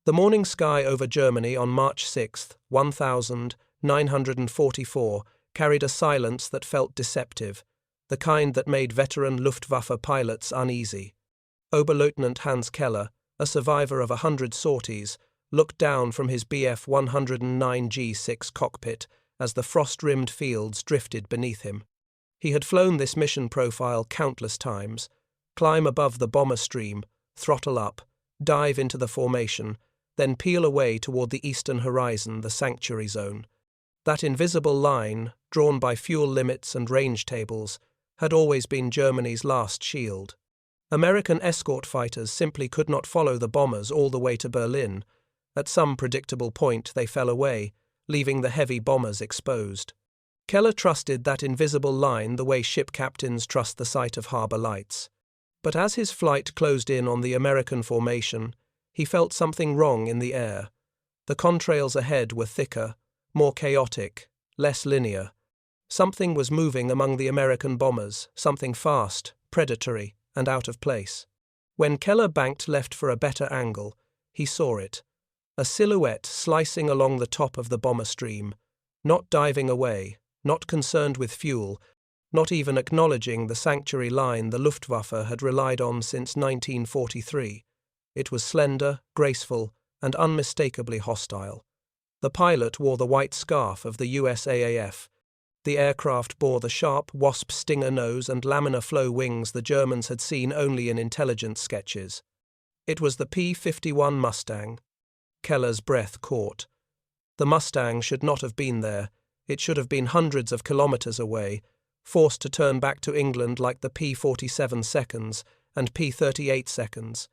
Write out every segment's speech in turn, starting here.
The morning sky over Germany on March 6, 1944, carried a silence that felt deceptive, the kind that made veteran Luftwaffe pilots uneasy. Oberleutnant Hans Keller, a survivor of 100 sorties, looked down from his Bf 109 G6 cockpit as the frost-rimmed fields drifted beneath him. He had flown this mission profile countless times: climb above the bomber stream, throttle up, dive into the formation, then peel away toward the eastern horizon, the sanctuary zone. That invisible line, drawn by fuel limits and range tables, had always been Germany's last shield. American escort fighters simply could not follow the bombers all the way to Berlin. At some predictable point they fell away, leaving the heavy bombers exposed. Keller trusted that invisible line the way ship captains trust the sight of harbor lights. But as his flight closed in on the American formation, he felt something wrong in the air. The contrails ahead were thicker, more chaotic, less linear. Something was moving among the American bombers, something fast, predatory, and out of place. When Keller banked left for a better angle, he saw it. A silhouette slicing along the top of the bomber stream, not diving away, not concerned with fuel, not even acknowledging the sanctuary line the Luftwaffe had relied on since 1943. It was slender, graceful, and unmistakably hostile. The pilot wore the white scarf of the USAAF. The aircraft bore the sharp wasp stinger nose and laminar flow wings the Germans had seen only in intelligence sketches. It was the P-51 Mustang. Keller's breath caught. The Mustang should not have been there. It should have been hundreds of kilometers away, forced to turn back to England like the P-47 seconds and P-38 seconds.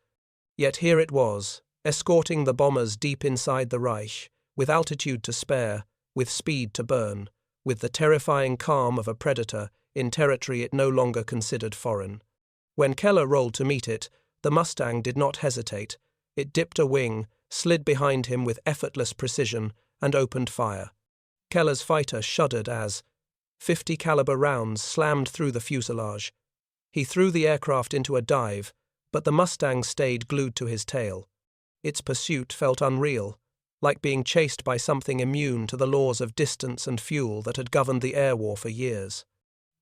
Yet here it was, escorting the bombers deep inside the Reich, with altitude to spare, with speed to burn, with the terrifying calm of a predator in territory it no longer considered foreign. When Keller rolled to meet it, the Mustang did not hesitate. It dipped a wing, slid behind him with effortless precision, and opened fire. Keller's fighter shuddered as .50 caliber rounds slammed through the fuselage. He threw the aircraft into a dive, but the Mustang stayed glued to his tail. Its pursuit felt unreal, like being chased by something immune to the laws of distance and fuel that had governed the air war for years.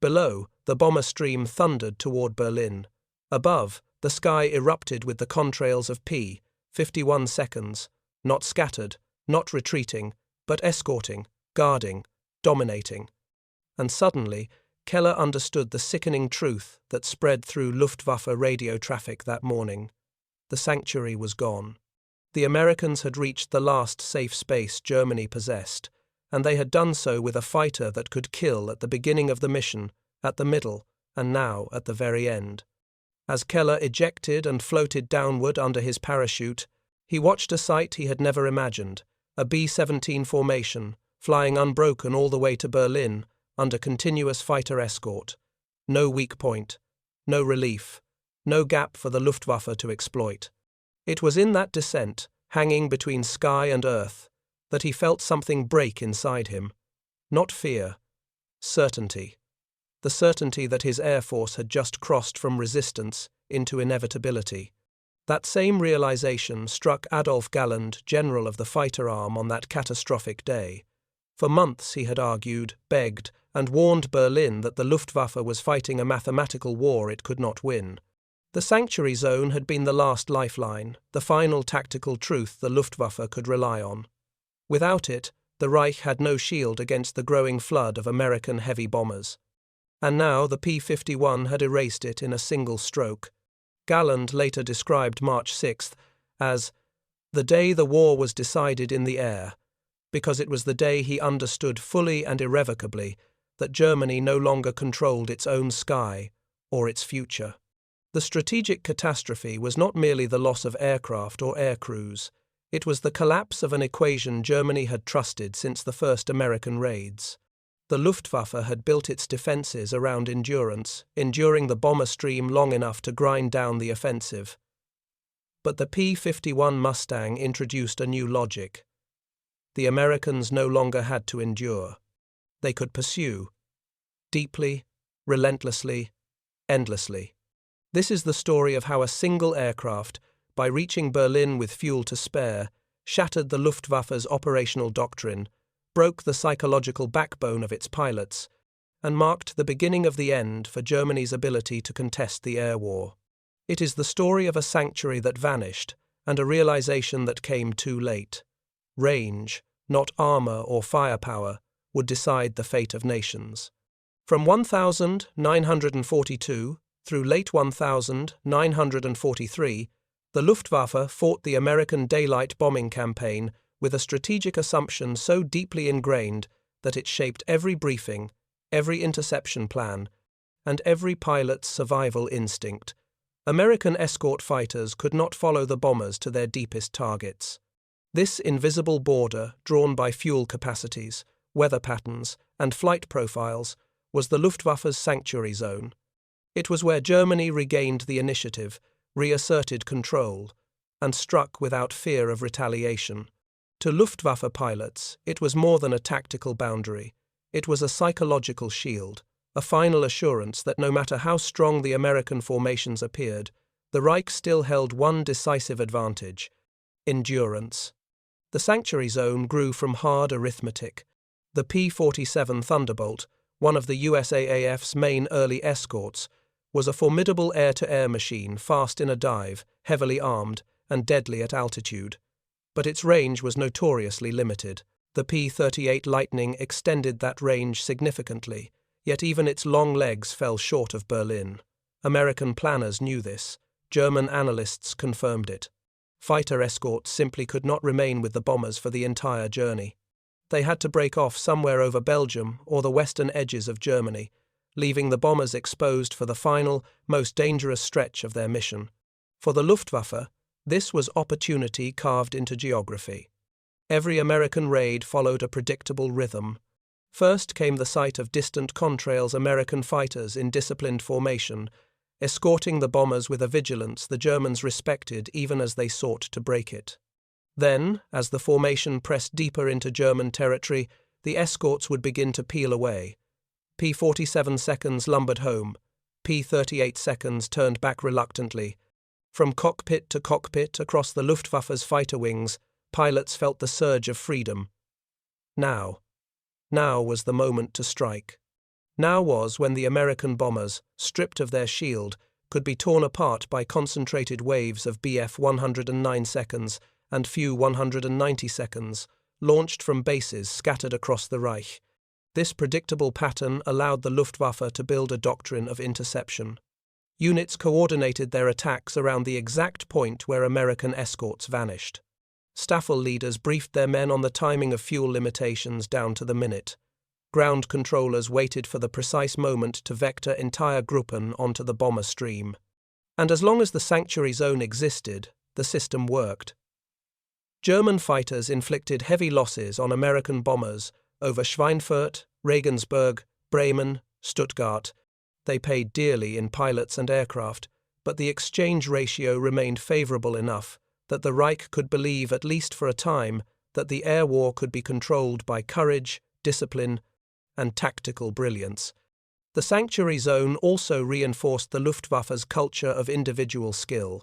Below, the bomber stream thundered toward Berlin. Above, the sky erupted with the contrails of P-51 seconds, not scattered, not retreating, but escorting, guarding, dominating. And suddenly, Keller understood the sickening truth that spread through Luftwaffe radio traffic that morning. The sanctuary was gone. The Americans had reached the last safe space Germany possessed, and they had done so with a fighter that could kill at the beginning of the mission, at the middle, and now at the very end. As Keller ejected and floated downward under his parachute, he watched a sight he had never imagined, a B-17 formation, flying unbroken all the way to Berlin, under continuous fighter escort. No weak point, no relief, no gap for the Luftwaffe to exploit. It was in that descent, hanging between sky and earth, that he felt something break inside him. Not fear, certainty. The certainty that his air force had just crossed from resistance into inevitability. That same realization struck Adolf Galland, general of the fighter arm, on that catastrophic day. For months he had argued, begged, and warned Berlin that the Luftwaffe was fighting a mathematical war it could not win. The sanctuary zone had been the last lifeline, the final tactical truth the Luftwaffe could rely on. Without it, the Reich had no shield against the growing flood of American heavy bombers. And now the P-51 had erased it in a single stroke. Galland later described March 6th as the day the war was decided in the air, because it was the day he understood fully and irrevocably that Germany no longer controlled its own sky or its future. The strategic catastrophe was not merely the loss of aircraft or air crews. It was the collapse of an equation Germany had trusted since the first American raids. The Luftwaffe had built its defenses around endurance, enduring the bomber stream long enough to grind down the offensive. But the P-51 Mustang introduced a new logic. The Americans no longer had to endure. They could pursue. Deeply, relentlessly, endlessly. This is the story of how a single aircraft, by reaching Berlin with fuel to spare, shattered the Luftwaffe's operational doctrine, broke the psychological backbone of its pilots, and marked the beginning of the end for Germany's ability to contest the air war. It is the story of a sanctuary that vanished, and a realization that came too late. Range, not armor or firepower, would decide the fate of nations. From 1942 through late 1943, the Luftwaffe fought the American daylight bombing campaign with a strategic assumption so deeply ingrained that it shaped every briefing, every interception plan, and every pilot's survival instinct. American escort fighters could not follow the bombers to their deepest targets. This invisible border, drawn by fuel capacities, weather patterns, and flight profiles, was the Luftwaffe's sanctuary zone. It was where Germany regained the initiative, reasserted control, and struck without fear of retaliation. To Luftwaffe pilots, it was more than a tactical boundary. It was a psychological shield, a final assurance that no matter how strong the American formations appeared, the Reich still held one decisive advantage: endurance. The sanctuary zone grew from hard arithmetic. The P-47 Thunderbolt, one of the USAAF's main early escorts, was a formidable air-to-air machine, fast in a dive, heavily armed, and deadly at altitude. But its range was notoriously limited. The P-38 Lightning extended that range significantly, yet even its long legs fell short of Berlin. American planners knew this. German analysts confirmed it. Fighter escorts simply could not remain with the bombers for the entire journey. They had to break off somewhere over Belgium or the western edges of Germany, leaving the bombers exposed for the final, most dangerous stretch of their mission. For the Luftwaffe, this was opportunity carved into geography. Every American raid followed a predictable rhythm. First came the sight of distant contrails American fighters in disciplined formation, escorting the bombers with a vigilance the Germans respected even as they sought to break it. Then, as the formation pressed deeper into German territory, the escorts would begin to peel away. P-47 seconds lumbered home. P-38 seconds turned back reluctantly. From cockpit to cockpit across the Luftwaffe's fighter wings, pilots felt the surge of freedom. Now was the moment to strike. Now was when the American bombers, stripped of their shield, could be torn apart by concentrated waves of Bf 109 seconds and Fu 190 seconds, launched from bases scattered across the Reich. This predictable pattern allowed the Luftwaffe to build a doctrine of interception. Units coordinated their attacks around the exact point where American escorts vanished. Staffel leaders briefed their men on the timing of fuel limitations down to the minute. Ground controllers waited for the precise moment to vector entire Gruppen onto the bomber stream. And as long as the sanctuary zone existed, the system worked. German fighters inflicted heavy losses on American bombers over Schweinfurt, Regensburg, Bremen, Stuttgart. They paid dearly in pilots and aircraft, but the exchange ratio remained favorable enough that the Reich could believe, at least for a time, that the air war could be controlled by courage, discipline, and tactical brilliance. The sanctuary zone also reinforced the Luftwaffe's culture of individual skill.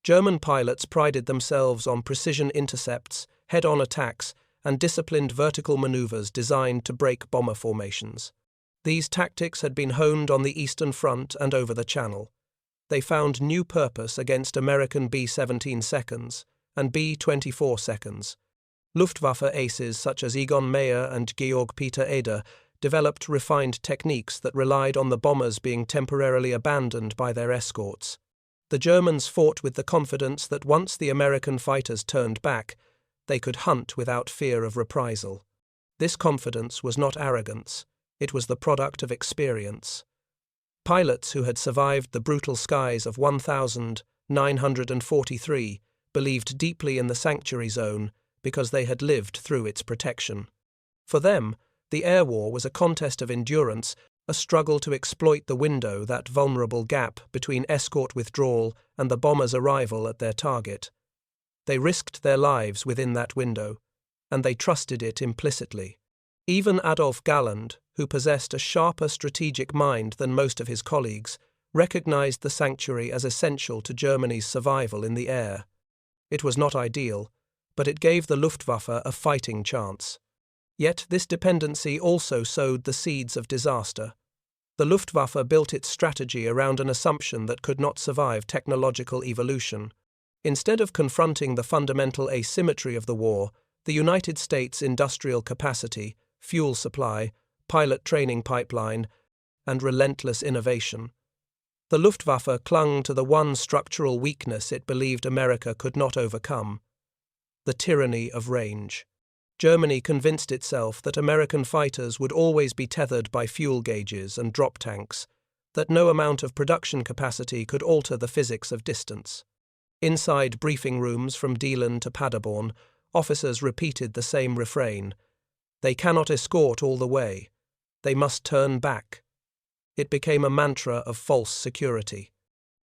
German pilots prided themselves on precision intercepts, head-on attacks, and disciplined vertical maneuvers designed to break bomber formations. These tactics had been honed on the Eastern Front and over the Channel. They found new purpose against American B-17 seconds and B-24 seconds. Luftwaffe aces such as Egon Meyer and Georg Peter Eder developed refined techniques that relied on the bombers being temporarily abandoned by their escorts. The Germans fought with the confidence that once the American fighters turned back, they could hunt without fear of reprisal. This confidence was not arrogance. It was the product of experience. Pilots who had survived the brutal skies of 1943 believed deeply in the sanctuary zone because they had lived through its protection. For them, the air war was a contest of endurance, a struggle to exploit the window, that vulnerable gap between escort withdrawal and the bomber's arrival at their target. They risked their lives within that window, and they trusted it implicitly. Even Adolf Galland, who possessed a sharper strategic mind than most of his colleagues, recognized the sanctuary as essential to Germany's survival in the air. It was not ideal, but it gave the Luftwaffe a fighting chance. Yet this dependency also sowed the seeds of disaster. The Luftwaffe built its strategy around an assumption that could not survive technological evolution. Instead of confronting the fundamental asymmetry of the war, the United States' industrial capacity, fuel supply, pilot training pipeline, and relentless innovation, the Luftwaffe clung to the one structural weakness it believed America could not overcome: the tyranny of range. Germany convinced itself that American fighters would always be tethered by fuel gauges and drop tanks, that no amount of production capacity could alter the physics of distance. Inside briefing rooms from Deelen to Paderborn, officers repeated the same refrain: "They cannot escort all the way. They must turn back." It became a mantra of false security.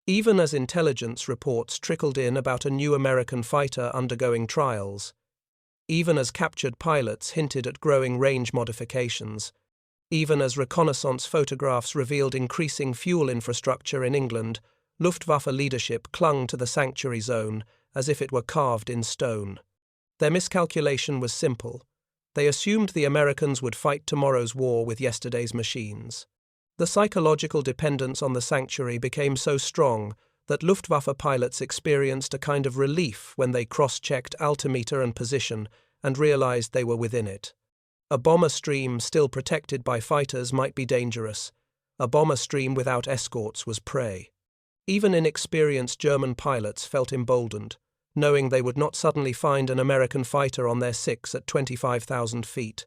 Even as intelligence reports trickled in about a new American fighter undergoing trials, even as captured pilots hinted at growing range modifications, even as reconnaissance photographs revealed increasing fuel infrastructure in England, Luftwaffe leadership clung to the sanctuary zone as if it were carved in stone. Their miscalculation was simple. They assumed the Americans would fight tomorrow's war with yesterday's machines. The psychological dependence on the sanctuary became so strong that Luftwaffe pilots experienced a kind of relief when they cross-checked altimeter and position and realized they were within it. A bomber stream still protected by fighters might be dangerous. A bomber stream without escorts was prey. Even inexperienced German pilots felt emboldened, knowing they would not suddenly find an American fighter on their six at 25,000 feet.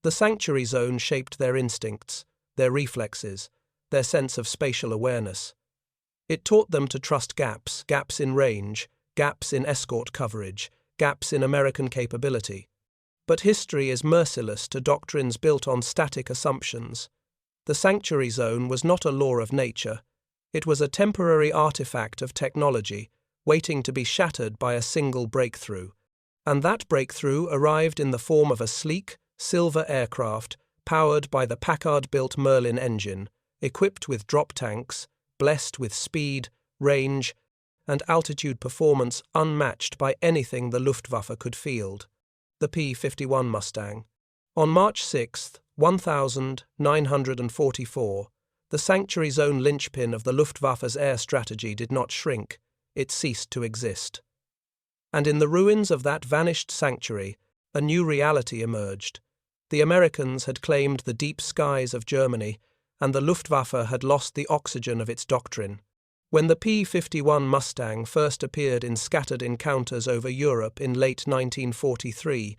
The sanctuary zone shaped their instincts, their reflexes, their sense of spatial awareness. It taught them to trust gaps in range, gaps in escort coverage, gaps in American capability. But history is merciless to doctrines built on static assumptions. The sanctuary zone was not a law of nature. It was a temporary artifact of technology, waiting to be shattered by a single breakthrough. And that breakthrough arrived in the form of a sleek, silver aircraft powered by the Packard-built Merlin engine, equipped with drop tanks, blessed with speed, range, and altitude performance unmatched by anything the Luftwaffe could field: the P-51 Mustang. On March 6, 1944, the sanctuary zone linchpin of the Luftwaffe's air strategy did not shrink, it ceased to exist. And in the ruins of that vanished sanctuary, a new reality emerged. The Americans had claimed the deep skies of Germany, and the Luftwaffe had lost the oxygen of its doctrine. When the P-51 Mustang first appeared in scattered encounters over Europe in late 1943,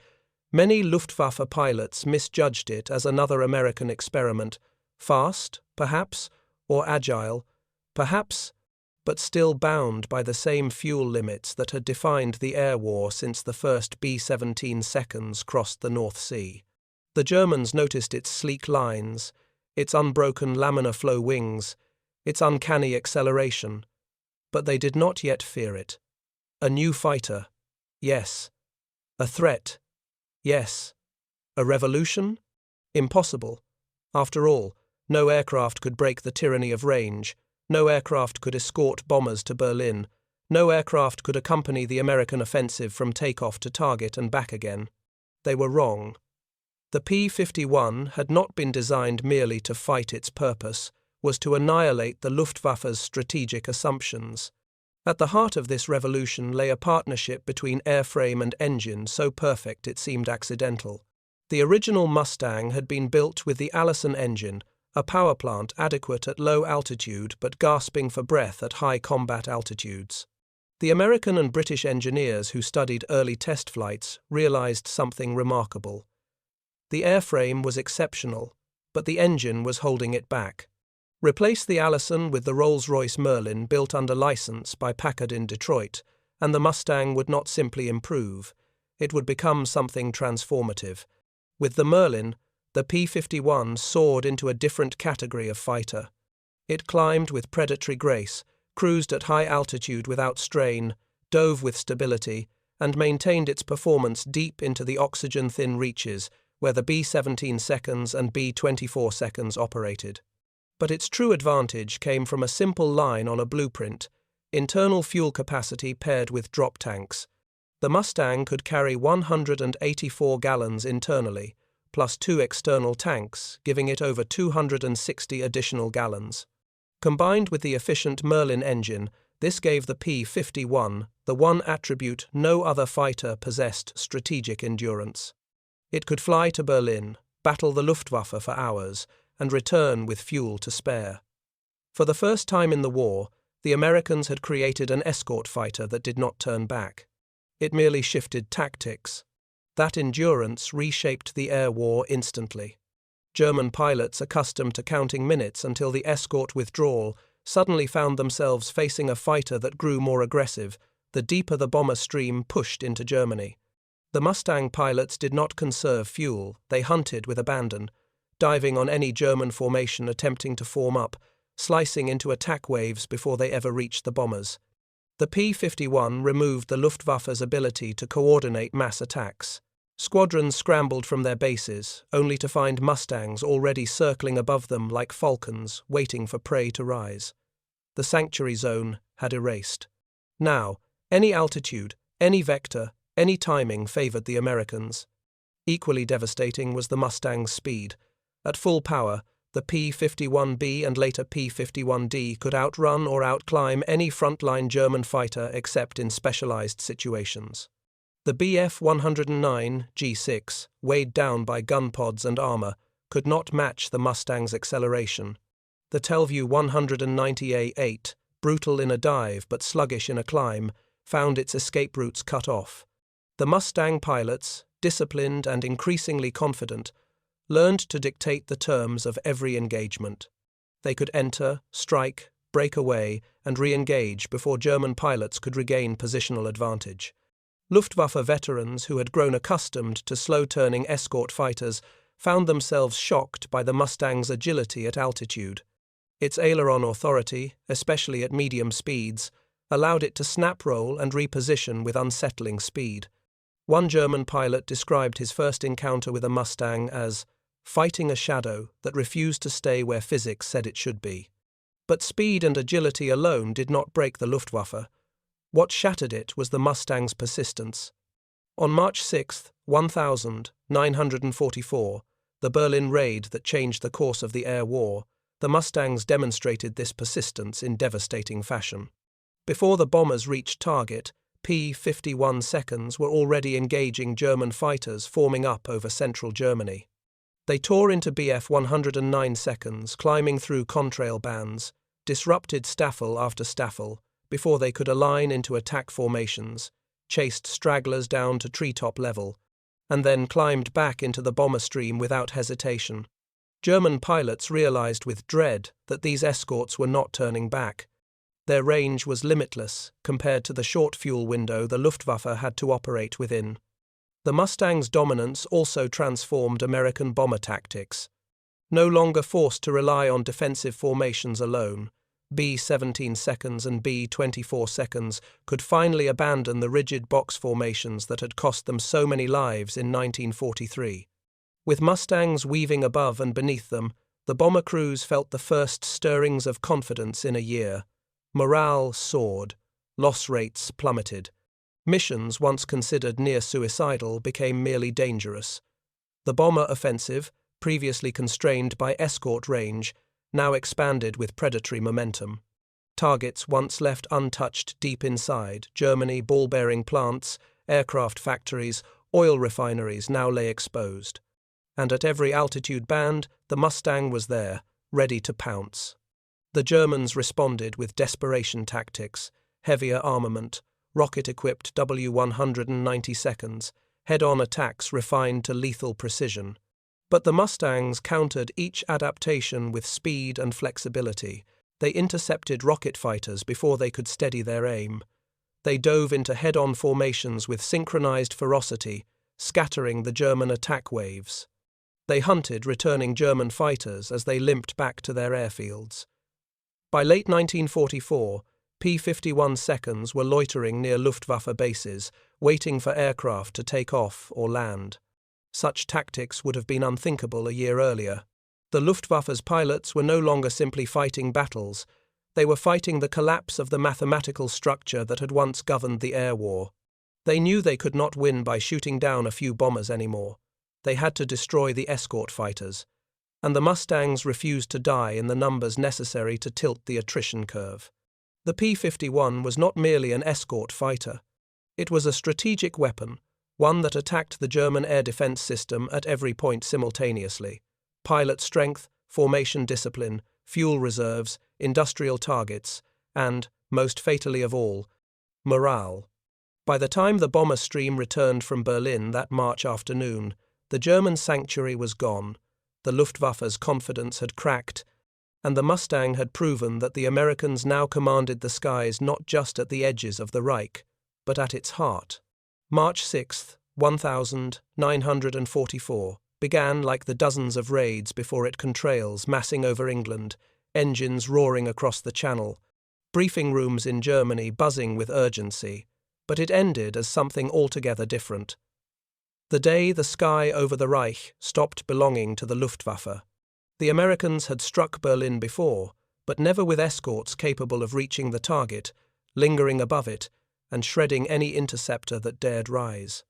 many Luftwaffe pilots misjudged it as another American experiment, fast, perhaps, or agile, perhaps, but still bound by the same fuel limits that had defined the air war since the first B-17 seconds crossed the North Sea. The Germans noticed its sleek lines, its unbroken laminar flow wings, its uncanny acceleration, but they did not yet fear it. A new fighter, yes. A threat, yes. A revolution? Impossible. After all, no aircraft could break the tyranny of range, no aircraft could escort bombers to Berlin, no aircraft could accompany the American offensive from takeoff to target and back again. They were wrong. The P-51 had not been designed merely to fight. Its purpose was to annihilate the Luftwaffe's strategic assumptions. At the heart of this revolution lay a partnership between airframe and engine so perfect it seemed accidental. The original Mustang had been built with the Allison engine, a power plant adequate at low altitude but gasping for breath at high combat altitudes. The American and British engineers who studied early test flights realized something remarkable. The airframe was exceptional, but the engine was holding it back. Replace the Allison with the Rolls-Royce Merlin built under license by Packard in Detroit, and the Mustang would not simply improve, it would become something transformative. With the Merlin, the P-51 soared into a different category of fighter. It climbed with predatory grace, cruised at high altitude without strain, dove with stability, and maintained its performance deep into the oxygen-thin reaches where the B-17 seconds and B-24 seconds operated. But its true advantage came from a simple line on a blueprint: internal fuel capacity paired with drop tanks. The Mustang could carry 184 gallons internally, plus 2 external tanks, giving it over 260 additional gallons. Combined with the efficient Merlin engine, this gave the P-51 the one attribute no other fighter possessed: strategic endurance. It could fly to Berlin, battle the Luftwaffe for hours, and return with fuel to spare. For the first time in the war, the Americans had created an escort fighter that did not turn back. It merely shifted tactics. That endurance reshaped the air war instantly. German pilots, accustomed to counting minutes until the escort withdrawal, suddenly found themselves facing a fighter that grew more aggressive the deeper the bomber stream pushed into Germany. The Mustang pilots did not conserve fuel, they hunted with abandon, diving on any German formation attempting to form up, slicing into attack waves before they ever reached the bombers. The P-51 removed the Luftwaffe's ability to coordinate mass attacks. Squadrons scrambled from their bases, only to find Mustangs already circling above them like falcons, waiting for prey to rise. The sanctuary zone had erased. Now, any altitude, any vector, any timing favored the Americans. Equally devastating was the Mustang's speed. At full power, the P-51B and later P-51D could outrun or outclimb any frontline German fighter except in specialized situations. The Bf-109 G6, weighed down by gun pods and armor, could not match the Mustang's acceleration. The Telview 190A8, brutal in a dive but sluggish in a climb, found its escape routes cut off. The Mustang pilots, disciplined and increasingly confident, learned to dictate the terms of every engagement. They could enter, strike, break away, and re-engage before German pilots could regain positional advantage. Luftwaffe veterans who had grown accustomed to slow-turning escort fighters found themselves shocked by the Mustang's agility at altitude. Its aileron authority, especially at medium speeds, allowed it to snap roll and reposition with unsettling speed. One German pilot described his first encounter with a Mustang as fighting a shadow that refused to stay where physics said it should be. But speed and agility alone did not break the Luftwaffe. What shattered it was the Mustang's persistence. On March 6, 1944, the Berlin raid that changed the course of the air war, the Mustangs demonstrated this persistence in devastating fashion. Before the bombers reached target, P-51 seconds were already engaging German fighters forming up over central Germany. They tore into Bf-109 seconds, climbing through contrail bands, disrupted staffel after staffel, before they could align into attack formations, chased stragglers down to treetop level, and then climbed back into the bomber stream without hesitation. German pilots realized with dread that these escorts were not turning back. Their range was limitless compared to the short fuel window the Luftwaffe had to operate within. The Mustang's dominance also transformed American bomber tactics. No longer forced to rely on defensive formations alone, B-17 seconds and B-24 seconds could finally abandon the rigid box formations that had cost them so many lives in 1943. With Mustangs weaving above and beneath them, the bomber crews felt the first stirrings of confidence in a year. Morale soared. Loss rates plummeted. Missions, once considered near suicidal, became merely dangerous. The bomber offensive, previously constrained by escort range, now expanded with predatory momentum. Targets once left untouched deep inside Germany, ball-bearing plants, aircraft factories, oil refineries now lay exposed. And at every altitude band, the Mustang was there, ready to pounce. The Germans responded with desperation tactics, heavier armament, rocket-equipped W-190 seconds, head-on attacks refined to lethal precision. But the Mustangs countered each adaptation with speed and flexibility. They intercepted rocket fighters before they could steady their aim. They dove into head-on formations with synchronized ferocity, scattering the German attack waves. They hunted returning German fighters as they limped back to their airfields. By late 1944, P-51 seconds were loitering near Luftwaffe bases, waiting for aircraft to take off or land. Such tactics would have been unthinkable a year earlier. The Luftwaffe's pilots were no longer simply fighting battles. They were fighting the collapse of the mathematical structure that had once governed the air war. They knew they could not win by shooting down a few bombers anymore. They had to destroy the escort fighters. And the Mustangs refused to die in the numbers necessary to tilt the attrition curve. The P-51 was not merely an escort fighter. It was a strategic weapon, one that attacked the German air defense system at every point simultaneously. Pilot strength, formation discipline, fuel reserves, industrial targets, and, most fatally of all, morale. By the time the bomber stream returned from Berlin that March afternoon, the German sanctuary was gone, the Luftwaffe's confidence had cracked, and the Mustang had proven that the Americans now commanded the skies not just at the edges of the Reich, but at its heart. March 6, 1944, began like the dozens of raids before it contrails massing over England, engines roaring across the Channel, briefing rooms in Germany buzzing with urgency, but it ended as something altogether different. The day the sky over the Reich stopped belonging to the Luftwaffe. The Americans had struck Berlin before, but never with escorts capable of reaching the target, lingering above it, and shredding any interceptor that dared rise.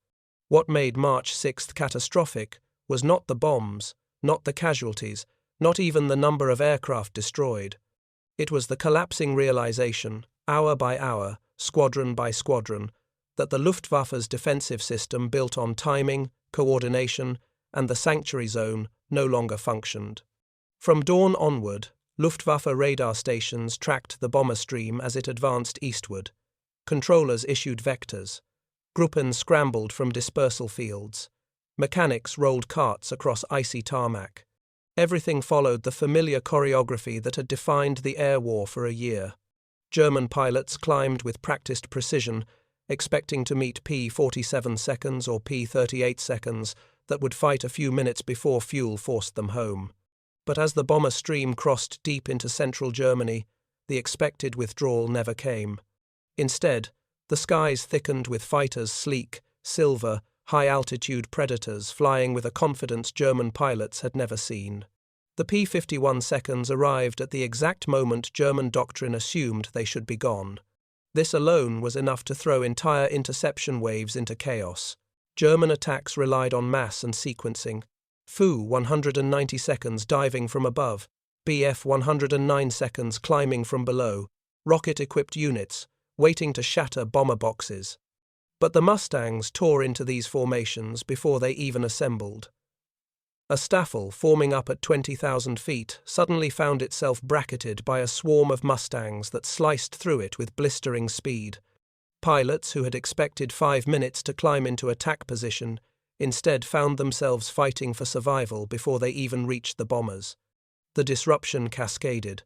What made March 6th catastrophic was not the bombs, not the casualties, not even the number of aircraft destroyed. It was the collapsing realization, hour by hour, squadron by squadron, that the Luftwaffe's defensive system built on timing, coordination, and the sanctuary zone no longer functioned. From dawn onward, Luftwaffe radar stations tracked the bomber stream as it advanced eastward. Controllers issued vectors. Gruppen scrambled from dispersal fields. Mechanics rolled carts across icy tarmac. Everything followed the familiar choreography that had defined the air war for a year. German pilots climbed with practiced precision, expecting to meet P-47 seconds or P-38 seconds that would fight a few minutes before fuel forced them home. But as the bomber stream crossed deep into central Germany, the expected withdrawal never came. Instead, the skies thickened with fighters sleek, silver, high-altitude predators flying with a confidence German pilots had never seen. The P-51 seconds arrived at the exact moment German doctrine assumed they should be gone. This alone was enough to throw entire interception waves into chaos. German attacks relied on mass and sequencing. Fu 190 seconds diving from above, Bf 109 seconds climbing from below, rocket-equipped units, waiting to shatter bomber boxes. But the Mustangs tore into these formations before they even assembled. A staffel forming up at 20,000 feet suddenly found itself bracketed by a swarm of Mustangs that sliced through it with blistering speed. Pilots who had expected 5 minutes to climb into attack position instead found themselves fighting for survival before they even reached the bombers. The disruption cascaded.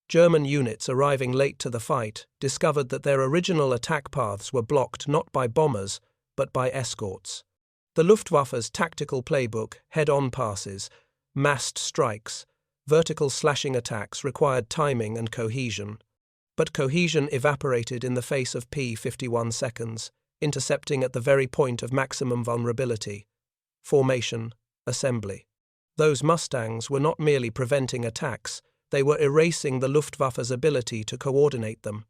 German units arriving late to the fight discovered that their original attack paths were blocked not by bombers, but by escorts. The Luftwaffe's tactical playbook, head-on passes, massed strikes, vertical slashing attacks required timing and cohesion. But cohesion evaporated in the face of P-51 seconds, intercepting at the very point of maximum vulnerability. Formation, assembly. Those Mustangs were not merely preventing attacks, they were erasing the Luftwaffe's ability to coordinate them.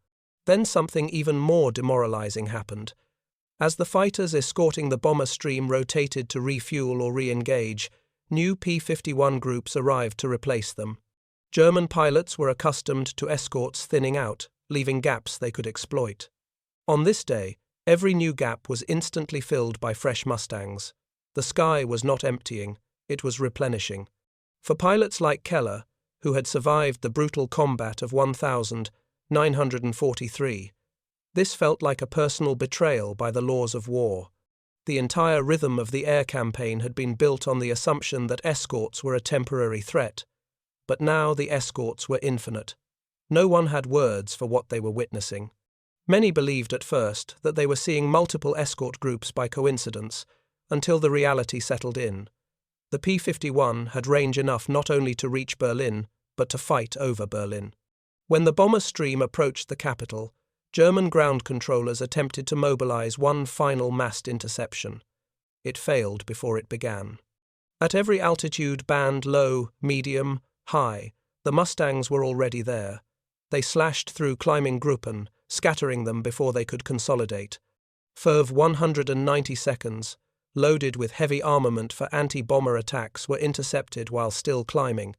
Then something even more demoralizing happened. As the fighters escorting the bomber stream rotated to refuel or re-engage, new P-51 groups arrived to replace them. German pilots were accustomed to escorts thinning out, leaving gaps they could exploit. On this day, every new gap was instantly filled by fresh Mustangs. The sky was not emptying, it was replenishing. For pilots like Keller, who had survived the brutal combat of 1943, this felt like a personal betrayal by the laws of war. The entire rhythm of the air campaign had been built on the assumption that escorts were a temporary threat. But now the escorts were infinite. No one had words for what they were witnessing. Many believed at first that they were seeing multiple escort groups by coincidence, until the reality settled in. The P-51 had range enough not only to reach Berlin, but to fight over Berlin. When the bomber stream approached the capital, German ground controllers attempted to mobilize one final massed interception. It failed before it began. At every altitude band, low, medium, high, the Mustangs were already there. They slashed through climbing Gruppen, scattering them before they could consolidate. Further 190 seconds, loaded with heavy armament for anti-bomber attacks, were intercepted while still climbing,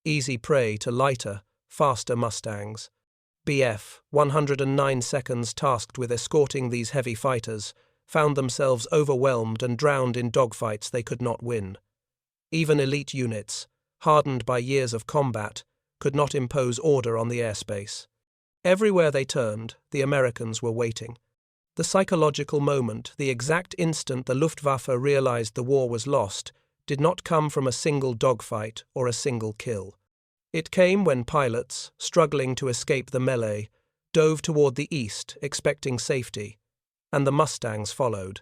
easy prey to lighter, faster Mustangs. BF, 109 seconds tasked with escorting these heavy fighters, found themselves overwhelmed and drowned in dogfights they could not win. Even elite units, hardened by years of combat, could not impose order on the airspace. Everywhere they turned, the Americans were waiting. The psychological moment, the exact instant the Luftwaffe realized the war was lost, did not come from a single dogfight or a single kill. It came when pilots, struggling to escape the melee, dove toward the east, expecting safety, and the Mustangs followed.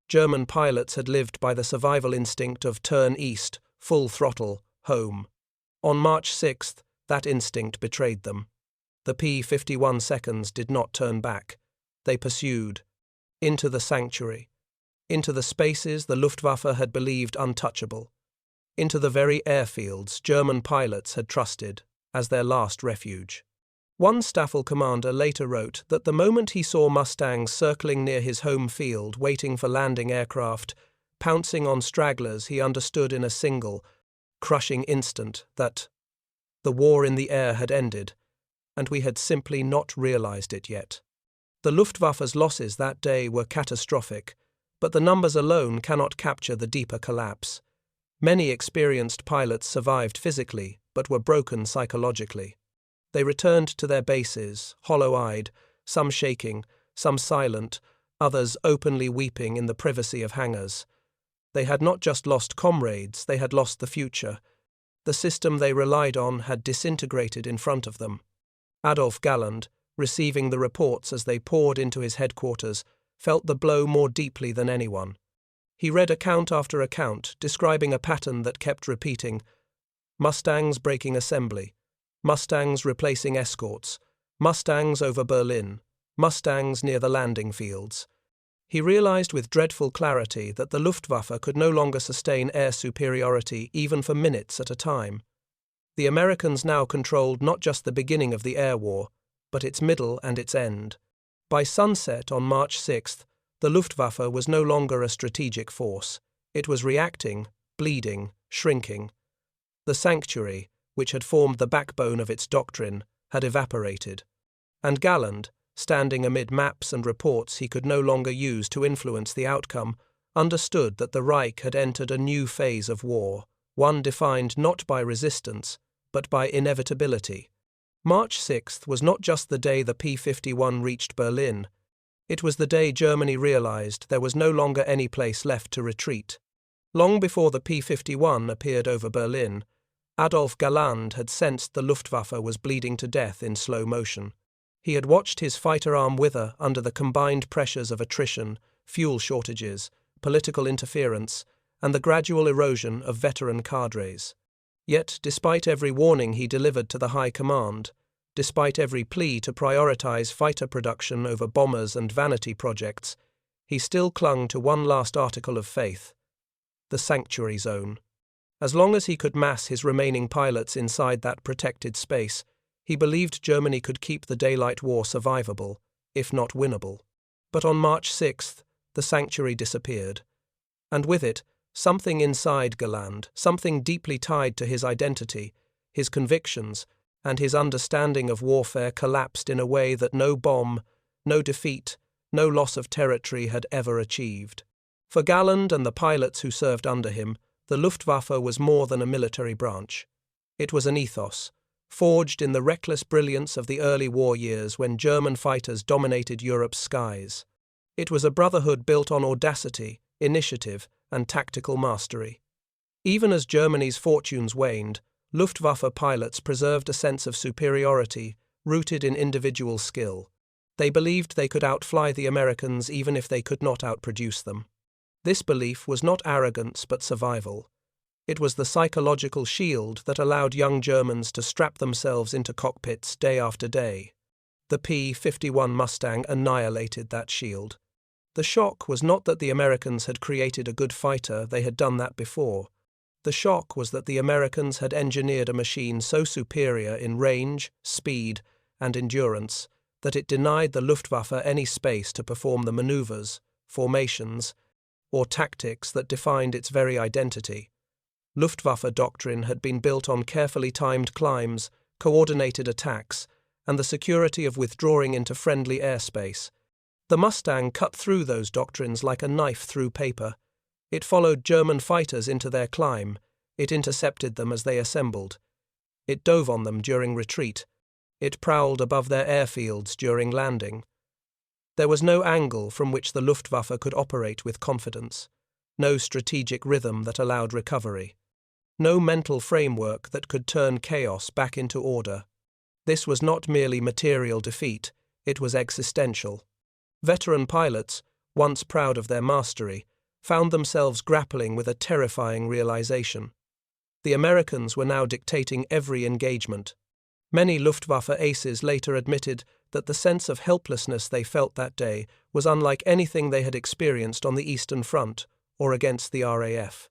German pilots had lived by the survival instinct of turn east, full throttle, home. On March 6th, that instinct betrayed them. The P-51 seconds did not turn back. They pursued, into the sanctuary, into the spaces the Luftwaffe had believed untouchable, into the very airfields German pilots had trusted as their last refuge. One Staffel commander later wrote that the moment he saw Mustangs circling near his home field, waiting for landing aircraft, pouncing on stragglers, he understood in a single, crushing instant that the war in the air had ended, and we had simply not realized it yet. The Luftwaffe's losses that day were catastrophic, but the numbers alone cannot capture the deeper collapse. Many experienced pilots survived physically, but were broken psychologically. They returned to their bases, hollow-eyed, some shaking, some silent, others openly weeping in the privacy of hangars. They had not just lost comrades, they had lost the future. The system they relied on had disintegrated in front of them. Adolf Galland, receiving the reports as they poured into his headquarters, felt the blow more deeply than anyone. He read account after account, describing a pattern that kept repeating: Mustangs breaking assembly, Mustangs replacing escorts, Mustangs over Berlin, Mustangs near the landing fields. He realized with dreadful clarity that the Luftwaffe could no longer sustain air superiority even for minutes at a time. The Americans now controlled not just the beginning of the air war, but its middle and its end. By sunset on March 6th, the Luftwaffe was no longer a strategic force. It was reacting, bleeding, shrinking. The sanctuary, which had formed the backbone of its doctrine, had evaporated. And Galland, standing amid maps and reports he could no longer use to influence the outcome, understood that the Reich had entered a new phase of war, one defined not by resistance, but by inevitability. March 6th was not just the day the P-51 reached Berlin. It was the day Germany realized there was no longer any place left to retreat. Long before the P-51 appeared over Berlin, Adolf Galland had sensed the Luftwaffe was bleeding to death in slow motion. He had watched his fighter arm wither under the combined pressures of attrition, fuel shortages, political interference, and the gradual erosion of veteran cadres. Yet, despite every warning he delivered to the High Command, despite every plea to prioritize fighter production over bombers and vanity projects, he still clung to one last article of faith: the sanctuary zone. As long as he could mass his remaining pilots inside that protected space, he believed Germany could keep the daylight war survivable, if not winnable. But on March 6th, the sanctuary disappeared. And with it, something inside Galland, something deeply tied to his identity, his convictions, and his understanding of warfare collapsed in a way that no bomb, no defeat, no loss of territory had ever achieved. For Galland and the pilots who served under him, the Luftwaffe was more than a military branch. It was an ethos, forged in the reckless brilliance of the early war years when German fighters dominated Europe's skies. It was a brotherhood built on audacity, initiative, and tactical mastery. Even as Germany's fortunes waned, Luftwaffe pilots preserved a sense of superiority rooted in individual skill. They believed they could outfly the Americans even if they could not outproduce them. This belief was not arrogance but survival. It was the psychological shield that allowed young Germans to strap themselves into cockpits day after day. The P-51 Mustang annihilated that shield. The shock was not that the Americans had created a good fighter, they had done that before. The shock was that the Americans had engineered a machine so superior in range, speed, and endurance that it denied the Luftwaffe any space to perform the maneuvers, formations, or tactics that defined its very identity. Luftwaffe doctrine had been built on carefully timed climbs, coordinated attacks, and the security of withdrawing into friendly airspace. The Mustang cut through those doctrines like a knife through paper. It followed German fighters into their climb. It intercepted them as they assembled. It dove on them during retreat. It prowled above their airfields during landing. There was no angle from which the Luftwaffe could operate with confidence, no strategic rhythm that allowed recovery, no mental framework that could turn chaos back into order. This was not merely material defeat, it was existential. Veteran pilots, once proud of their mastery, found themselves grappling with a terrifying realization. The Americans were now dictating every engagement. Many Luftwaffe aces later admitted that the sense of helplessness they felt that day was unlike anything they had experienced on the Eastern Front or against the RAF.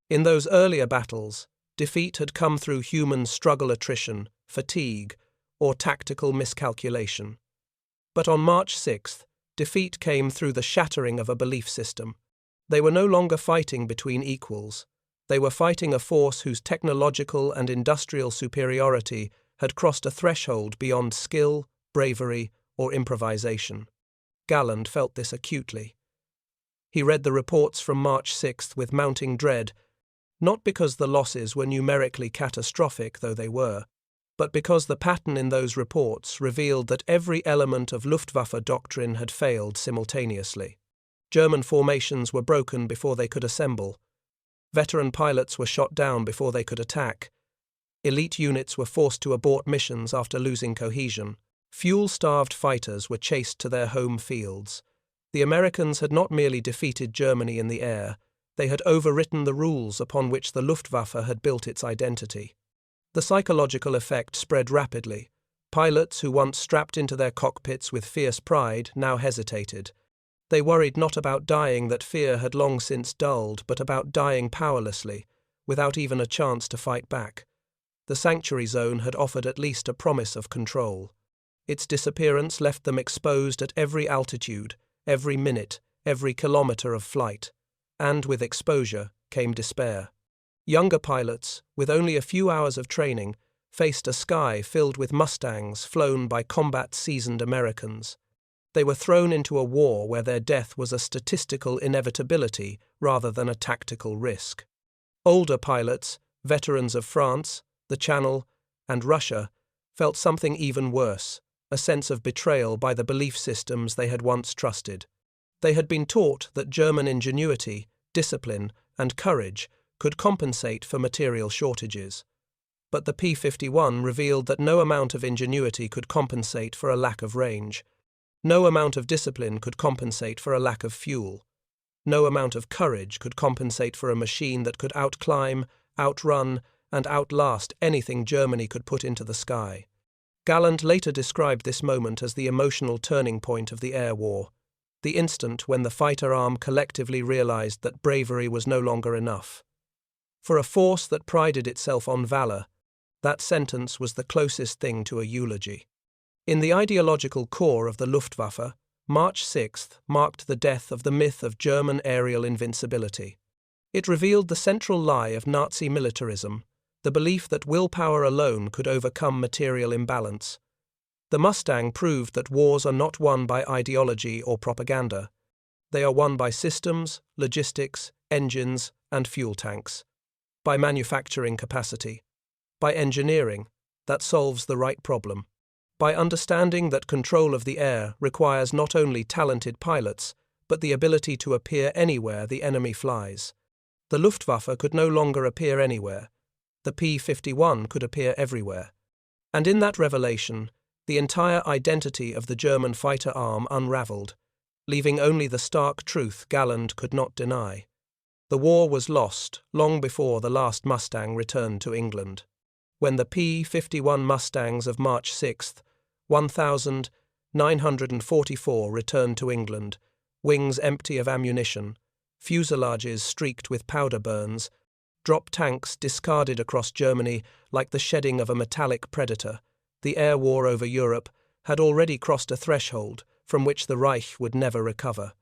In those earlier battles, defeat had come through human struggle attrition, fatigue, or tactical miscalculation. But on March 6th, defeat came through the shattering of a belief system. They were no longer fighting between equals. They were fighting a force whose technological and industrial superiority had crossed a threshold beyond skill, bravery, or improvisation. Galland felt this acutely. He read the reports from March 6th with mounting dread, not because the losses were numerically catastrophic, though they were, but because the pattern in those reports revealed that every element of Luftwaffe doctrine had failed simultaneously. German formations were broken before they could assemble. Veteran pilots were shot down before they could attack. Elite units were forced to abort missions after losing cohesion. Fuel-starved fighters were chased to their home fields. The Americans had not merely defeated Germany in the air, they had overwritten the rules upon which the Luftwaffe had built its identity. The psychological effect spread rapidly. Pilots who once strapped into their cockpits with fierce pride now hesitated. They worried not about dying that fear had long since dulled, but about dying powerlessly, without even a chance to fight back. The sanctuary zone had offered at least a promise of control. Its disappearance left them exposed at every altitude, every minute, every kilometre of flight. And with exposure came despair. Younger pilots, with only a few hours of training, faced a sky filled with Mustangs flown by combat-seasoned Americans. They were thrown into a war where their death was a statistical inevitability rather than a tactical risk. Older pilots, veterans of France, the Channel, and Russia, felt something even worse, a sense of betrayal by the belief systems they had once trusted. They had been taught that German ingenuity, discipline, and courage could compensate for material shortages. But the P-51 revealed that no amount of ingenuity could compensate for a lack of range. No amount of discipline could compensate for a lack of fuel. No amount of courage could compensate for a machine that could outclimb, outrun, and outlast anything Germany could put into the sky. Galland later described this moment as the emotional turning point of the air war, the instant when the fighter arm collectively realized that bravery was no longer enough. For a force that prided itself on valor, that sentence was the closest thing to a eulogy. In the ideological core of the Luftwaffe, March 6th marked the death of the myth of German aerial invincibility. It revealed the central lie of Nazi militarism, the belief that willpower alone could overcome material imbalance. The Mustang proved that wars are not won by ideology or propaganda. They are won by systems, logistics, engines, and fuel tanks. By manufacturing capacity. By engineering that solves the right problem. By understanding that control of the air requires not only talented pilots, but the ability to appear anywhere the enemy flies. The Luftwaffe could no longer appear anywhere. The P-51 could appear everywhere. And in that revelation, the entire identity of the German fighter arm unraveled, leaving only the stark truth Galland could not deny. The war was lost long before the last Mustang returned to England. When the P-51 Mustangs of March 6th, 1944 returned to England, wings empty of ammunition, fuselages streaked with powder burns, drop tanks discarded across Germany like the shedding of a metallic predator. The air war over Europe had already crossed a threshold from which the Reich would never recover.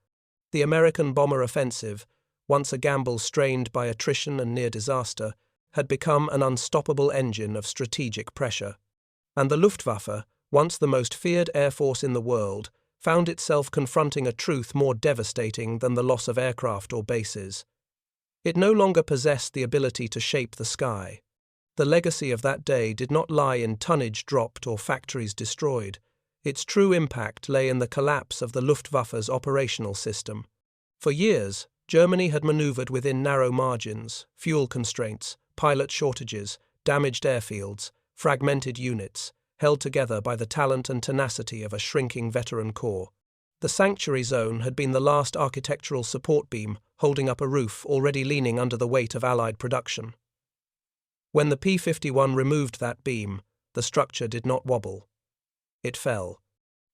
The American bomber offensive, once a gamble strained by attrition and near disaster, had become an unstoppable engine of strategic pressure. And the Luftwaffe, once the most feared air force in the world, found itself confronting a truth more devastating than the loss of aircraft or bases. It no longer possessed the ability to shape the sky. The legacy of that day did not lie in tonnage dropped or factories destroyed. Its true impact lay in the collapse of the Luftwaffe's operational system. For years, Germany had maneuvered within narrow margins, fuel constraints, pilot shortages, damaged airfields, fragmented units, held together by the talent and tenacity of a shrinking veteran corps. The sanctuary zone had been the last architectural support beam holding up a roof already leaning under the weight of Allied production. When the P-51 removed that beam, the structure did not wobble. It fell.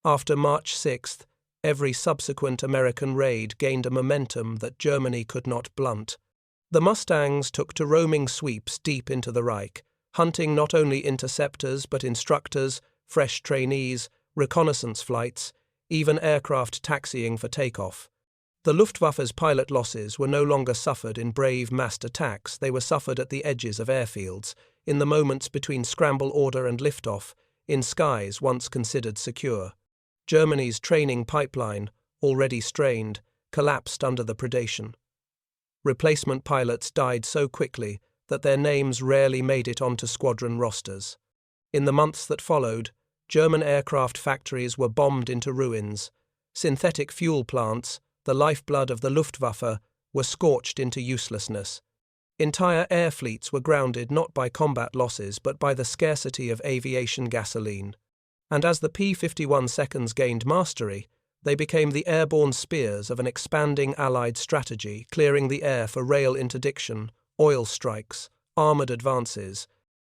After March 6th, every subsequent American raid gained a momentum that Germany could not blunt. The Mustangs took to roaming sweeps deep into the Reich, hunting not only interceptors but instructors, fresh trainees, reconnaissance flights, even aircraft taxiing for takeoff. The Luftwaffe's pilot losses were no longer suffered in brave massed attacks, they were suffered at the edges of airfields, in the moments between scramble order and liftoff, in skies once considered secure. Germany's training pipeline, already strained, collapsed under the predation. Replacement pilots died so quickly that their names rarely made it onto squadron rosters. In the months that followed, German aircraft factories were bombed into ruins. Synthetic fuel plants, the lifeblood of the Luftwaffe, were scorched into uselessness. Entire air fleets were grounded not by combat losses but by the scarcity of aviation gasoline. And as the P-51 seconds gained mastery, they became the airborne spears of an expanding Allied strategy, clearing the air for rail interdiction, oil strikes, armoured advances,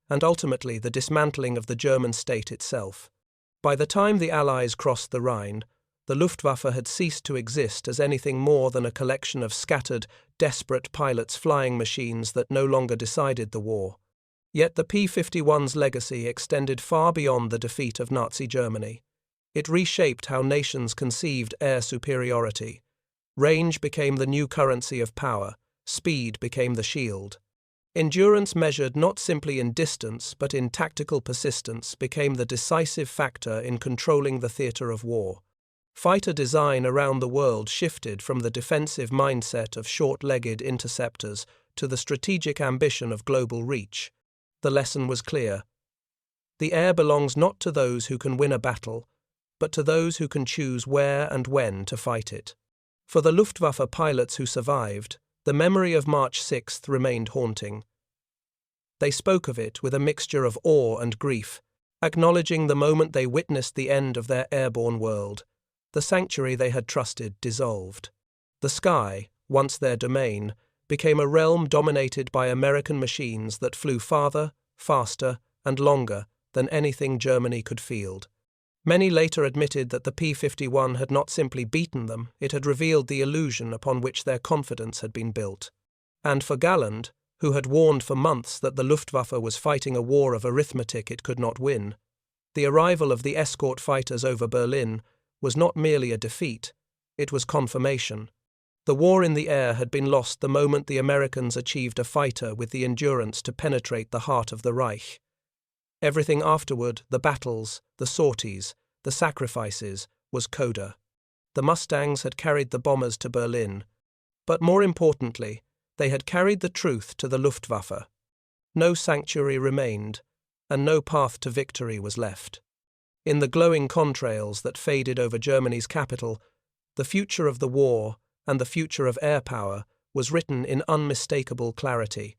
and ultimately the dismantling of the German state itself. By the time the Allies crossed the Rhine, the Luftwaffe had ceased to exist as anything more than a collection of scattered, desperate pilots flying machines that no longer decided the war. Yet the P-51's legacy extended far beyond the defeat of Nazi Germany. It reshaped how nations conceived air superiority. Range became the new currency of power, speed became the shield. Endurance measured not simply in distance but in tactical persistence became the decisive factor in controlling the theatre of war. Fighter design around the world shifted from the defensive mindset of short-legged interceptors to the strategic ambition of global reach. The lesson was clear. The air belongs not to those who can win a battle, but to those who can choose where and when to fight it. For the Luftwaffe pilots who survived, the memory of March 6th remained haunting. They spoke of it with a mixture of awe and grief, acknowledging the moment they witnessed the end of their airborne world. The sanctuary they had trusted dissolved. The sky, once their domain, became a realm dominated by American machines that flew farther, faster, and longer than anything Germany could field. Many later admitted that the P-51 had not simply beaten them, it had revealed the illusion upon which their confidence had been built. And for Galland, who had warned for months that the Luftwaffe was fighting a war of arithmetic it could not win, the arrival of the escort fighters over Berlin was not merely a defeat, it was confirmation. The war in the air had been lost the moment the Americans achieved a fighter with the endurance to penetrate the heart of the Reich. Everything afterward, the battles, the sorties, the sacrifices, was coda. The Mustangs had carried the bombers to Berlin, but more importantly, they had carried the truth to the Luftwaffe. No sanctuary remained, and no path to victory was left. In the glowing contrails that faded over Germany's capital, the future of the war and the future of air power was written in unmistakable clarity.